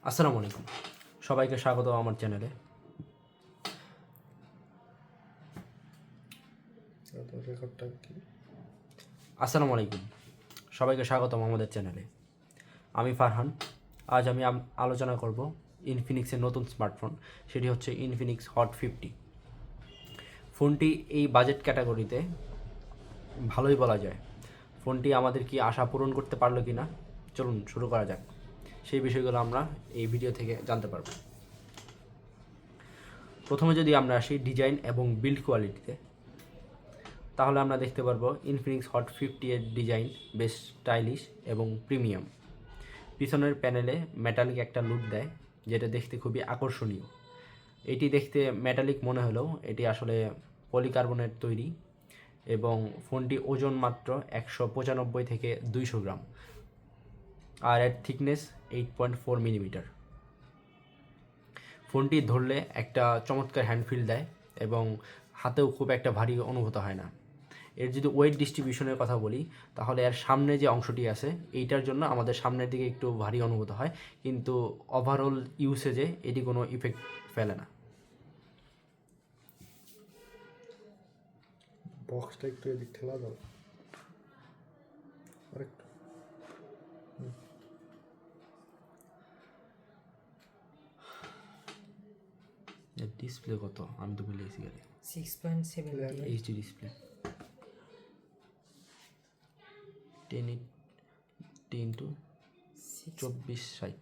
আসসালামু আলাইকুম, সবাইকে স্বাগত আমার চ্যানেলে। আসসালামু আলাইকুম, সবাইকে স্বাগতম আমাদের চ্যানেলে। আমি ফারহান। আজ আমি আলোচনা করব ইনফিনিক্সের নতুন স্মার্টফোন, সেটি হচ্ছে ইনফিনিক্স হট 50। ফোনটি এই বাজেট ক্যাটাগরিতে ভালোই বলা যায়। ফোনটি আমাদের কি আশা পূরণ করতে পারলো কি না, চলুন শুরু করা যাক। সেই বিষয়গুলো আমরা এই ভিডিও থেকে জানতে পারব। প্রথমে যদি আমরা আসি ডিজাইন এবং বিল্ড কোয়ালিটিতে, তাহলে আমরা দেখতে পারবো ইনফিনিক্স হট 50 এর ডিজাইন বেশ স্টাইলিশ এবং প্রিমিয়াম। পিছনের প্যানেলে মেটালিক একটা লুক দেয়, যেটা দেখতে খুবই আকর্ষণীয়। এটি দেখতে মেটালিক মনে হলেও এটি আসলে পলিকার্বনের তৈরি এবং ফোনটি ওজন মাত্র 195 থেকে 200 গ্রাম, আর এর থিকনেস 8.4 মিলিমিটার। ফোনটি ধরলে একটা চমৎকার হ্যান্ডফিল দেয় এবং হাতেও খুব একটা ভারী অনুভূত হয় না। এর যদি ওয়েট ডিস্ট্রিবিউশনের কথা বলি, তাহলে এর সামনে যে অংশটি আছে এইটার জন্য আমাদের সামনের দিকে একটু ভারী অনুভূত হয়, কিন্তু ওভারঅল ইউসেজে এটি কোনো ইফেক্ট ফেলে না। বক্সটা একটু এদিক ঠেলা দাও আরেকটু। এর ডিসপ্লে কত আমি তো ভুলে গেছি, 6.7 এইচডি ডিসপ্লে, 1080x2460।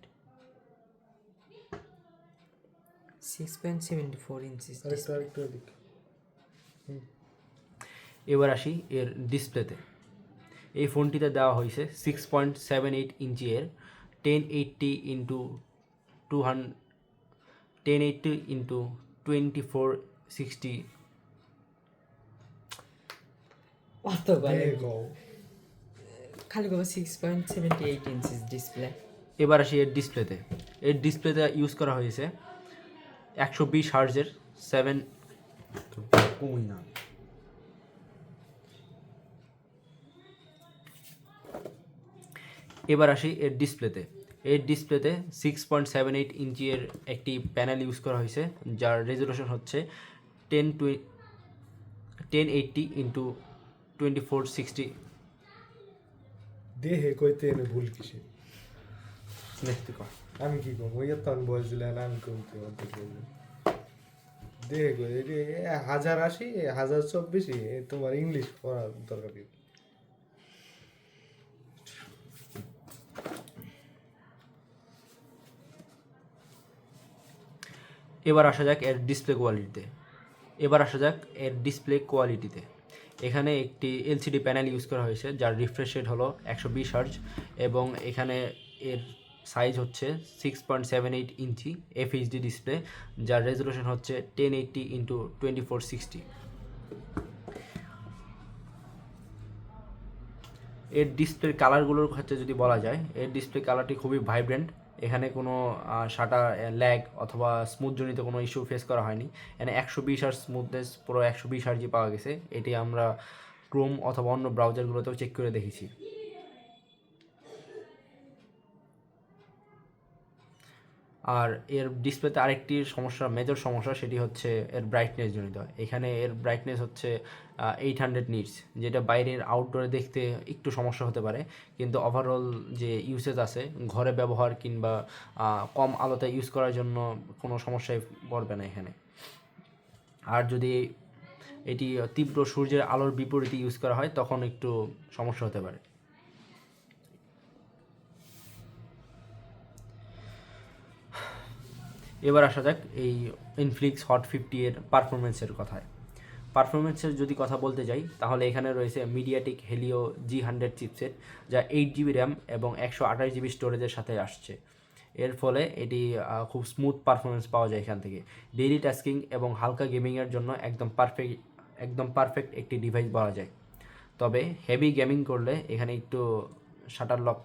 6.74 inches আরেকটু display. আরেকটু এদিক। এবার আসি এর ডিসপ্লেতে। এই ফোনটিতে দেওয়া হয়েছে 6.78 ইঞ্চি এর 1080x2460 অতবার গো খালি কবে 6.78 inches display. এবার আসি এর ডিসপ্লেতে। এর ডিসপ্লেতে ইউজ করা হয়েছে 120 হার্জের 7 কমই না এবার আসি এর ডিসপ্লেতে। এর ডিসপ্লেতে 6.78 ইঞ্চি এর একটি প্যানেল ইউজ করা হয়েছে, যার রেজলিউশন হচ্ছে 1080x2460। দেহে কইতে এনে ভুল কিসে? দেখতে কর আমি কি করবো? ওই তো আমি বয়স দিলেন আমি কমতে অর্ধেক বলবো। দেহে কই এ 1080 1024 তোমার ইংলিশ পড়া দরকার নেই। এবার আসা যাক এর ডিসপ্লে কোয়ালিটিতে। এখানে একটি এলসিডি প্যানেল ইউজ করা হয়েছে, যার রিফ্রেশ রেট হলো 120 হার্জ এবং এখানে এর সাইজ হচ্ছে 6.78 ইঞ্চি এফএইচডি ডিসপ্লে, যার রেজলিউশন হচ্ছে 1080x2460। এর ডিসপ্লের কালারগুলোর ক্ষেত্রে যদি বলা যায়, এর ডিসপ্লে কালারটি খুবই ভাইব্রেন্ট। এখানে কোনো শাটার ল্যাগ অথবা স্মুথজনিত কোনো ইস্যু ফেস করা হয়নি। এখানে 120 হার্জ স্মুথনেস, পুরো 120 হার্জই পাওয়া গেছে। এটি আমরা ক্রোম অথবা অন্য ব্রাউজারগুলোতেও চেক করে দেখেছি। আর এর ডিসপ্লেতে আরেকটি মেজর সমস্যা, সেটি হচ্ছে এর ব্রাইটনেস জনিত। এখানে এর ব্রাইটনেস হচ্ছে 800 নিটস, যেটা বাইরের আউটডোরে দেখতে একটু সমস্যা হতে পারে, কিন্তু ওভারঅল যে ইউসেজ আছে ঘরে ব্যবহার কিংবা কম আলোতে ইউজ করার জন্য কোনো সমস্যায় পড়বে না এখানে। আর যদি এটি তীব্র সূর্যের আলোর বিপরীতে ইউজ করা হয় তখন একটু সমস্যা হতে পারে। এবার আসা যাক এই ইনফিনিক্স হট 50 এর পারফরমেন্সের যদি কথা বলতে যাই, তাহলে এখানে রয়েছে মিডিয়াটেক হেলিও G100 চিপসেট, যা 8 জিবি র্যাম এবং 128 জিবি স্টোরেজের সাথে আসছে। এর ফলে এটি খুব স্মুথ পারফরমেন্স পাওয়া যায় এখান থেকে। ডেইলি টাস্কিং এবং হালকা গেমিংয়ের জন্য একদম পারফেক্ট একটি ডিভাইস বলা যায়। তবে হেভি গেমিং করলে এখানে একটু শাটার লক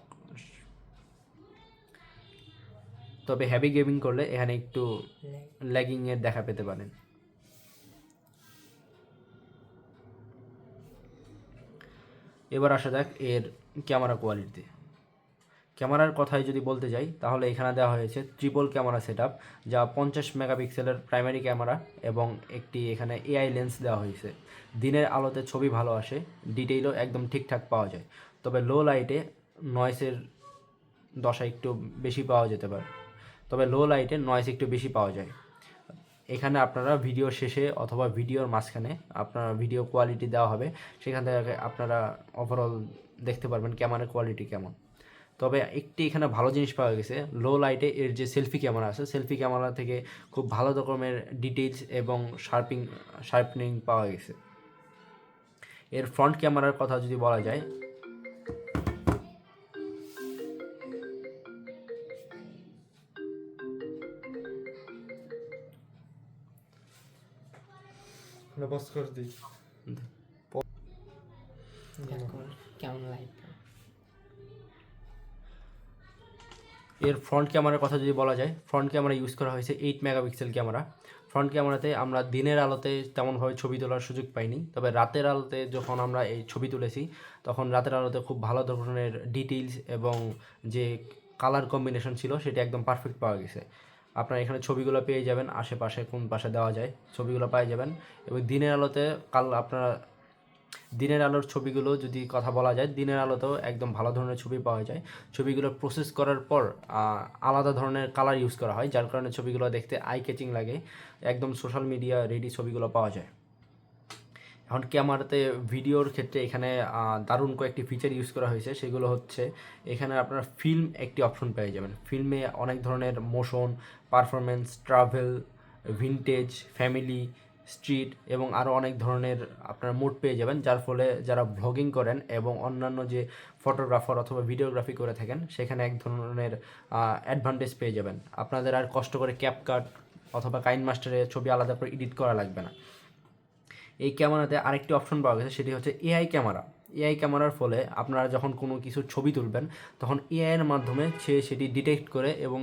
তবে হেভি গেমিং করলে এখানে একটু ল্যাগিংয়ের দেখা পেতে পারেন। এবার আসা যাক এর ক্যামেরা কোয়ালিটিতে। ক্যামেরার কথাই যদি বলতে যাই তাহলে এখানে দেওয়া হয়েছে ট্রিপল ক্যামেরা সেটআপ, যা 50 মেগাপিক্সেলের প্রাইমারি ক্যামেরা এবং একটি এখানে এআই লেন্স দেওয়া হয়েছে। দিনের আলোতে ছবি ভালো আসে, ডিটেইলও একদম ঠিকঠাক পাওয়া যায়, তবে লো লাইটে নয়েসের দশা একটু বেশি পাওয়া যেতে পারে, নয়েস একটু বেশি পাওয়া যায়। এখানে আপনারা ভিডিও শেষে অথবা ভিডিওর মাঝখানে আপনার ভিডিও কোয়ালিটি দেওয়া হবে, সেখান থেকে আপনারা ওভারঅল দেখতে পারবেন ক্যামেরার কোয়ালিটি কেমন। তবে একটি এখানে ভালো জিনিস পাওয়া গেছে, লো লাইটে এর যে সেলফি ক্যামেরা আছে, সেলফি ক্যামেরা থেকে খুব ভালো রকমের ডিটেইলস এবং শার্পনিং পাওয়া গেছে। এর ফ্রন্ট ক্যামেরার কথা যদি বলা যায়, বস করে দিই। দেখো কেমন লাইট। এর ফ্রন্ট ক্যামেরার কথা যদি বলা যায়, ফ্রন্ট ক্যামেরা ইউজ করা হয়েছে 8 মেগাপিক্সেল ক্যামেরা। ফ্রন্ট ক্যামেরাতে আমরা দিনের আলোতে তেমনভাবে ছবি তোলার সুযোগ পাইনি, তবে রাতের আলোতে যখন আমরা এই ছবি তুলেছি তখন রাতের আলোতে খুব ভালো ধরনের ডিটেইলস এবং যে কালার কম্বিনেশন ছিল সেটা একদম পারফেক্ট পাওয়া গেছে। আপনারা এখানে ছবিগুলো পেয়ে যাবেন, আশেপাশে কোন পাশে দেওয়া যায় ছবিগুলো পেয়ে যাবেন। এবং দিনের আলোতে আপনারা দিনের আলোর ছবিগুলো যদি কথা বলা যায়, দিনের আলোতেও একদম ভালো ধরনের ছবি পাওয়া যায়। ছবিগুলো প্রসেস করার পর আলাদা ধরনের কালার ইউজ করা হয়, যার কারণে ছবিগুলো দেখতে আই ক্যাচিং লাগে, একদম সোশ্যাল মিডিয়া রেডি ছবিগুলো পাওয়া যায়। এখন ক্যামেরাতে ভিডিওর ক্ষেত্রে এখানে দারুণ কয়েকটি ফিচার ইউজ করা হয়েছে, সেগুলো হচ্ছে এখানে আপনারা ফিল্ম একটি অপশন পেয়ে যাবেন। ফিল্মে অনেক ধরনের motion, performance, travel, vintage, family, street এবং আরও অনেক ধরনের আপনারা মোড পেয়ে যাবেন, যার ফলে যারা ভ্লগিং করেন এবং অন্যান্য যে ফটোগ্রাফার অথবা ভিডিওগ্রাফি করে থাকেন সেখানে এক ধরনের অ্যাডভান্টেজ পেয়ে যাবেন। আপনাদের আর কষ্ট করে ক্যাপকাট অথবা কাইন মাস্টারে ছবি আলাদা করে এডিট করা লাগবে না। এই ক্যামেরাতে আরেকটি অপশন পাওয়া গেছে, সেটি হচ্ছে এআই ক্যামেরা। এআই ক্যামেরার ফলে আপনারা যখন কোনো কিছু ছবি তুলবেন তখন এআইয়ের মাধ্যমে সে সেটি ডিটেক্ট করে এবং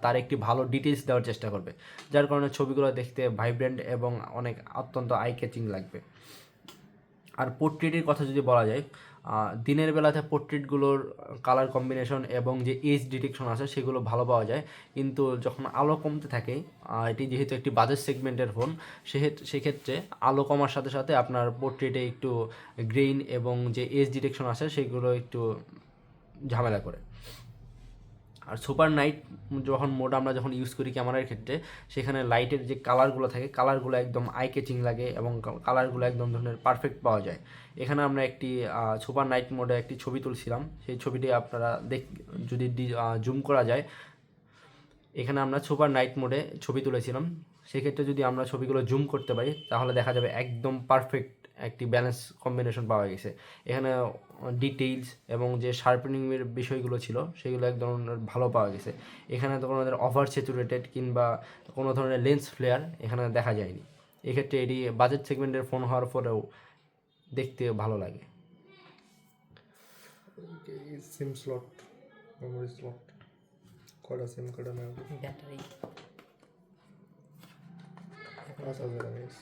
তার একটি ভালো ডিটেলস দেওয়ার চেষ্টা করবে, যার কারণে ছবিগুলো দেখতে ভাইব্রেন্ট এবং অনেক অত্যন্ত আই ক্যাচিং লাগবে। আর পোর্ট্রেটের কথা যদি বলা যায়, দিনের বেলাতে পোর্ট্রেটগুলোর কালার কম্বিনেশন এবং যে এজ ডিটেকশন আছে সেগুলো ভালো পাওয়া যায়, কিন্তু যখন আলো কমতে থাকে, এটি যেহেতু একটি বাজেট সেগমেন্টের ফোন, সেক্ষেত্রে আলো কমার সাথে সাথে আপনার পোর্ট্রেটে একটু গ্রেইন এবং যে এজ ডিটেকশন আছে সেগুলো একটু ঝামেলা করে। আর সুপার নাইট মোড আমরা যখন ইউজ করি ক্যামেরার ক্ষেত্রে, সেখানে লাইটের যে কালারগুলো থাকে সেগুলো একদম আই ক্যাচিং লাগে এবং কালারগুলো একদম ধরনের পারফেক্ট পাওয়া যায়। এখানে আমরা একটি সুপার নাইট মোডে একটি ছবি তুলছিলাম, সেই ছবিটি আপনারা যদি জুম করা যায়, এখানে আমরা সুপার নাইট মোডে ছবি তুলেছিলাম, সেক্ষেত্রে যদি আমরা ছবিগুলো জুম করতে পারি তাহলে দেখা যাবে একদম পারফেক্ট একটি ব্যালেন্স কম্বিনেশন পাওয়া গেছে। এখানে ডিটেইলস এবং যে শার্পেনিংয়ের বিষয়গুলো ছিল সেগুলো এক ধরনের ভালো পাওয়া গেছে। এখানে তো কোনো ধরনের ওভার স্যাচুরেটেড কিংবা কোনো ধরনের লেন্স ফ্লেয়ার এখানে দেখা যায়নি। এক্ষেত্রে এটি বাজেট সেগমেন্টের ফোন হওয়ার পরেও দেখতে ভালো লাগে। সিম স্লট, মেমোরি স্লট, কটা সিম কার্ড নেওয়া? Battery 5000 mAh।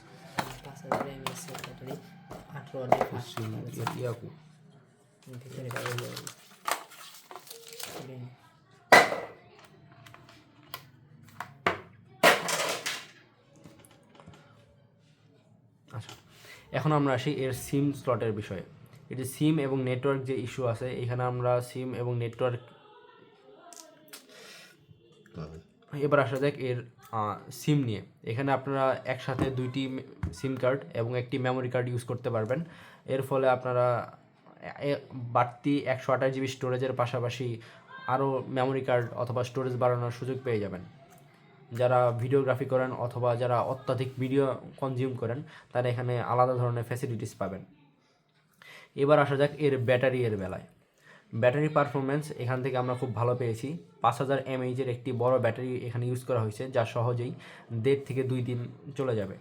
5000 mAh ব্যাটারি, 18 ওয়াটের ফাস্ট ইয়াকু ভিতরে আচ্ছা, এখন আমরা আসি এর সিম স্লটের বিষয়ে। এটি সিম এবং নেটওয়ার্ক যে ইস্যু আছে, এখানে আমরা সিম এবং নেটওয়ার্ক, এবার আসা যাক এর সিম নিয়ে। এখানে আপনারা একসাথে 2টি সিম কার্ড এবং একটি মেমোরি কার্ড ইউজ করতে পারবেন। এর ফলে আপনারা বাড়তি 128 জিবি স্টোরেজের পাশাপাশি আরও মেমোরি কার্ড অথবা স্টোরেজ বাড়ানোর সুযোগ পেয়ে যাবেন। যারা ভিডিওগ্রাফি করেন অথবা যারা অত্যাধিক ভিডিও কনজিউম করেন তারা এখানে আলাদা ধরনের ফ্যাসিলিটিস পাবেন। এবার আসা যাক এর ব্যাটারির বেলায়। ব্যাটারি পারফরমেন্স এখান থেকে আমরা খুব ভালো পেয়েছি। 5000 mAh একটি বড় ব্যাটারি এখানে ইউজ করা হয়েছে, যা সহজেই 1.5 থেকে 2 দিন চলে যাবে।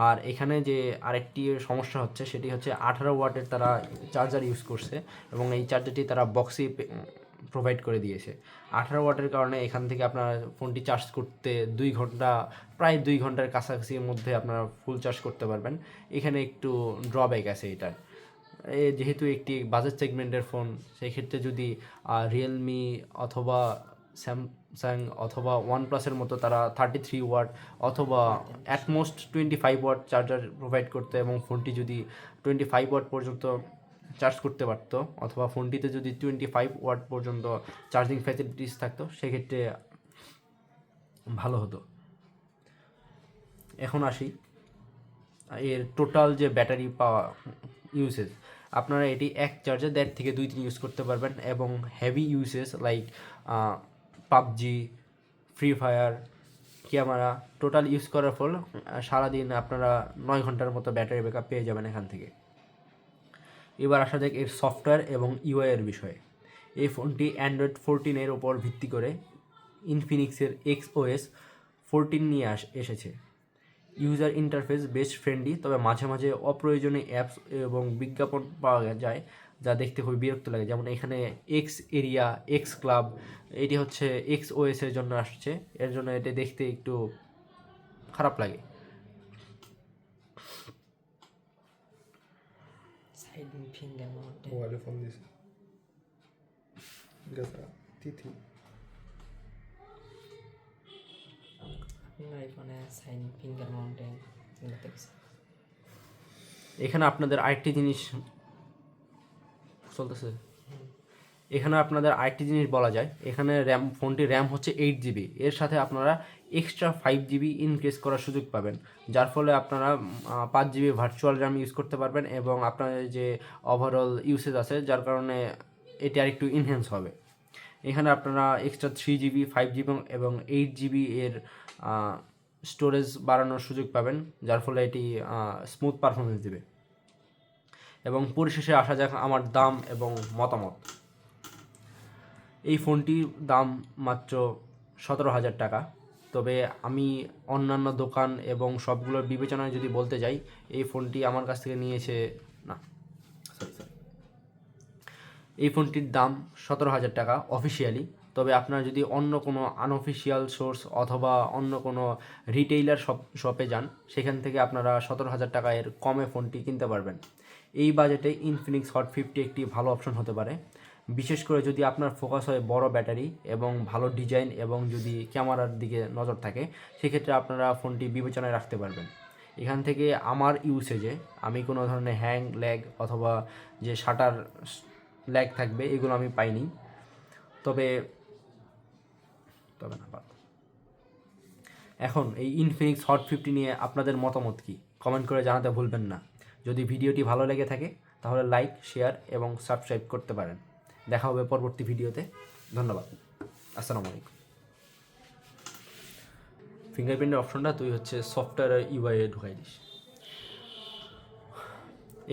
আর এখানে যে আরেকটি সমস্যা হচ্ছে সেটি হচ্ছে 18 ওয়াটের তারা চার্জার ইউজ করছে এবং এই চার্জারটি তারা বক্সে প্রোভাইড করে দিয়েছে। 18 ওয়াটের কারণে এখান থেকে আপনার ফোনটি চার্জ করতে 2 ঘন্টা, প্রায় 2 ঘন্টার কাছাকাছির মধ্যে আপনারা ফুল চার্জ করতে পারবেন। এখানে একটু ড্রব্যাক আছে এটার। যেহেতু একটি বাজেট সেগমেন্টের ফোন, সেই ক্ষেত্রে যদি রিয়েলমি অথবা স্যামসাং অথবা ওয়ানপ্লাসের মতো তারা 33 ওয়াট অথবা অ্যাটমোস্ট 25 ওয়াট চার্জার প্রোভাইড করতো এবং ফোনটি যদি 25 ওয়াট পর্যন্ত চার্জ করতে পারতো অথবা ফোনটিতে যদি 25 ওয়াট পর্যন্ত চার্জিং ফ্যাসিলিটিস থাকতো, সেক্ষেত্রে ভালো হতো। এখন আসি এর টোটাল যে ব্যাটারি পাওয়া ইউসেজ, আপনারা এটি এক চার্জে 1.5 থেকে 2 দিন ইউজ করতে পারবেন এবং heavy usage like PUBG, free fire, camera total use করার ফল সারাদিন আপনারা 9 ঘন্টার মতো ব্যাটারি ব্যাকআপ পেয়ে যাবেন এখান থেকে। এবার আসা যাক এর সফটওয়্যার এবং ইউআই এর বিষয়ে। এই ফোনটি অ্যান্ড্রয়েড 14 উপর ভিত্তি করে ইনফিনিক্সের XOS 14 নিয়ে এসেছে। ইউজার ইন্টারফেস বেশ ফ্রেন্ডলি, তবে মাঝে মাঝে অপ্রয়োজনীয় অ্যাপস এবং বিজ্ঞাপন পাওয়া যায় যা দেখতে খুবই বিরক্ত লাগে। যেমন এখানে এক্স এরিয়া, এক্স ক্লাব, এটি হচ্ছে XOS এর জন্য আসছে, এর জন্য এটি দেখতে একটু খারাপ লাগে। সাইড ফিঙ্গার মাউন্টেন, মোবাইলে ফোন দিছে গেছে তিথি। আপনার আইফোনে সাইড ফিঙ্গার মাউন্টেন দেখছি। এখানে আপনাদের আরেকটি জিনিস চলতেছে, এখানে আপনাদের আরেকটি জিনিস বলা যায়, এখানে ফোনটির র্যাম হচ্ছে 8 GB, এর সাথে আপনারা এক্সট্রা 5 GB ইনক্রিজ করার সুযোগ পাবেন, যার ফলে আপনারা 5 GB ভার্চুয়াল র্যাম ইউজ করতে পারবেন এবং আপনাদের যে ওভারঅল ইউসেজ আছে যার কারণে এটি আরেকটু ইনহ্যান্স হবে। এখানে আপনারা এক্সট্রা 3 GB, 5 GB এবং 8 GB এর স্টোরেজ বাড়ানোর সুযোগ পাবেন, যার ফলে এটি স্মুথ পারফরমেন্স দেবে। এবং পরিশেষে আসা যাক আমার দাম এবং মতামত। এই ফোনটির দাম মাত্র 17,000 টাকা, তবে আমি অন্যান্য দোকান এবং সবগুলোর বিবেচনায় যদি বলতে যাই, এই ফোনটি আমার কাছ থেকে নিয়েছে এই ফোনটির দাম 17,000 টাকা অফিসিয়ালি। তবে আপনারা যদি অন্য কোনো আনঅফিসিয়াল সোর্স অথবা অন্য কোনো রিটেইলার শপে যান, সেখান থেকে আপনারা 17,000 টাকা এর কমে ফোনটি কিনতে পারবেন। এই বাজেটে ইনফিনিক্স হট 50 একটি ভালো অপশন হতে পারে, বিশেষ করে যদি আপনার ফোকাস হয় বড় ব্যাটারি এবং ভালো ডিজাইন এবং যদি ক্যামেরার দিকে নজর থাকে, সেক্ষেত্রে আপনারা ফোনটি বিবেচনায় রাখতে পারবেন। এখান থেকে আমার ইউসেজে আমি কোনো ধরনের হ্যাং, ল্যাগ অথবা যে শাটার ল্যাগ থাকবে এগুলো আমি পাইনি। তবে না বাদ। এখন এই ইনফিনিক্স হট 50 নিয়ে আপনাদের মতামত কি, কমেন্ট করে জানাতে ভুলবেন না। যদি ভিডিওটি ভালো লেগে থাকে তাহলে লাইক, শেয়ার এবং সাবস্ক্রাইব করতে পারেন। দেখা হবে পরবর্তী ভিডিওতে। ধন্যবাদ। আসসালামু আলাইকুম। ফিঙ্গারপ্রিন্টের অপশনটা তুই হচ্ছে সফটওয়্যার ইউআই এ ঢুকাই দিস।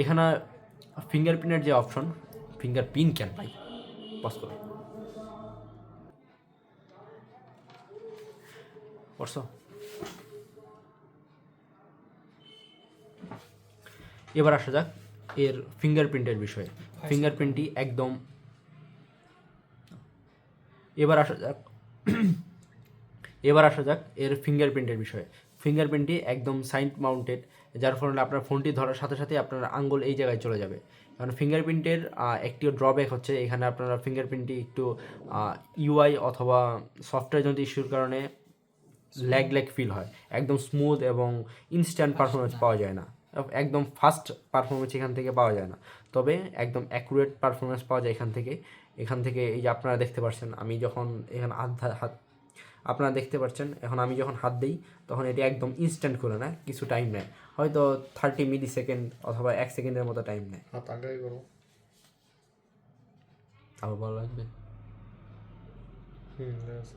এখানে ফিঙ্গারপ্রিন্টের যে অপশন, ফিঙ্গারপ্রিন্ট কেন ভাই পজ করে পড়ছো। এবার আসা যাক এর ফিঙ্গারপ্রিন্টের বিষয়ে। ফিঙ্গারপ্রিন্টটি একদম এবার আসা যাক এর ফিঙ্গারপ্রিন্টের বিষয়ে। ফিঙ্গারপ্রিন্টটি একদম সাইড মাউন্টেড, যার ফলে আপনার ফোনটি ধরার সাথে সাথে আপনার আঙ্গুল এই জায়গায় চলে যাবে। কারণ ফিঙ্গারপ্রিন্টের একটি ড্রব্যাক হচ্ছে এখানে আপনারা ফিঙ্গারপ্রিন্টটি একটু ইউআই অথবা সফটওয়্যার জনিত ইস্যুর কারণে ল্যাগ ফিল হয়, একদম স্মুথ এবং ইনস্ট্যান্ট পারফরমেন্স পাওয়া যায় না, একদম ফাস্ট পারফরমেন্স এখান থেকে পাওয়া যায় না। তবে একদম অ্যাকুরেট পারফরমেন্স পাওয়া যায় এখান থেকে এই যে আপনারা দেখতে পাচ্ছেন, আমি যখন এখানে আপনারা দেখতে পাচ্ছেন, এখন আমি যখন হাত দিই তখন এটি একদম ইনস্ট্যান্ট করে নেয়, কিছু টাইম নেয়, হয়তো 30 মিলি-সেকেন্ড অথবা 1 সেকেন্ডের মতো টাইম নেয়। হাত আগে করো। আবার ভালো লাগবে। ঠিক আছে।